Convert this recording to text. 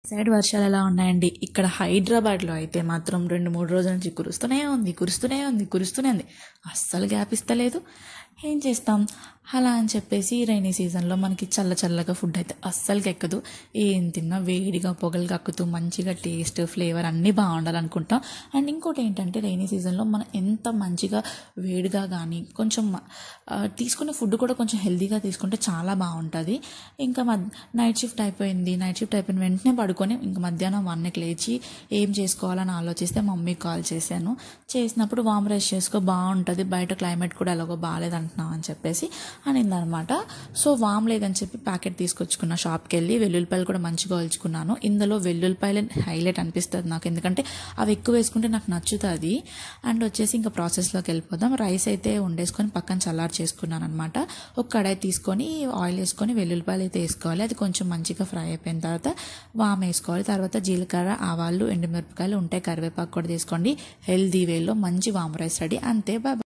Side వర్షాలు ఎలా ఉన్నాయండి. ఇక్కడ హైదరాబాద్లో అయితే మాత్రం 2-3 రోజుల నుంచి కురుస్తూనే ఉంది. అస్సలు గ్యాప్ ఇస్తలేదు. ఏం చేస్తాం, అలా అని చెప్పేసి రైనీ సీజన్లో మనకి చల్లగా ఫుడ్ అయితే అస్సలకి ఎక్కదు. ఏం తిన్నా వేడిగా పొగలు కక్కుతూ మంచిగా టేస్ట్ ఫ్లేవర్ అన్నీ బాగుండాలనుకుంటాం. అండ్ ఇంకోటి ఏంటంటే రైనీ సీజన్లో మనం ఎంత మంచిగా వేడిగా కానీ కొంచెం తీసుకునే ఫుడ్ కూడా కొంచెం హెల్తీగా తీసుకుంటే చాలా బాగుంటుంది. ఇంకా నైట్ షిఫ్ట్ అయిపోయిన వెంటనే పడుకొని ఇంకా మధ్యాహ్నం 1కి లేచి ఏం చేసుకోవాలని ఆలోచిస్తే మమ్మీకి కాల్ చేసినప్పుడు వామ్ రైస్ చేసుకో బాగుంటుంది, బయట క్లైమేట్ కూడా ఎలాగో బాగాలేదంటున్నావు అని చెప్పేసి అనిందనమాట. సో వామ్ లేదని చెప్పి ప్యాకెట్ తీసుకొచ్చుకున్న షాప్కి వెళ్ళి. వెల్లుల్లిపాయలు కూడా మంచిగా ఒలుచుకున్నాను. ఇందులో వెల్లుల్లిపాయలు హైలైట్ అనిపిస్తుంది నాకు, ఎందుకంటే అవి ఎక్కువ వేసుకుంటే నాకు నచ్చుతుంది. అండ్ వచ్చేసి ఇంకా ప్రాసెస్లోకి వెళ్ళిపోదాం. రైస్ అయితే వండేసుకొని పక్కన చల్లారి చేసుకున్నాను అనమాట. ఒక కడాయి తీసుకొని ఆయిల్ వేసుకొని వెల్లుల్లిపాయలు అయితే వేసుకోవాలి. అది కొంచెం మంచిగా ఫ్రై అయిపోయిన తర్వాత వామ్ వేసుకోవాలి. తర్వాత జీలకర్ర, ఆవాలు, ఎండుమిరపకాయలు ఉంటాయి, కరివేపాకు కూడా తీసుకోండి. హెల్దీ వేలో మంచి వామ్ రైస్ రెడీ. అంతే, బాయ్.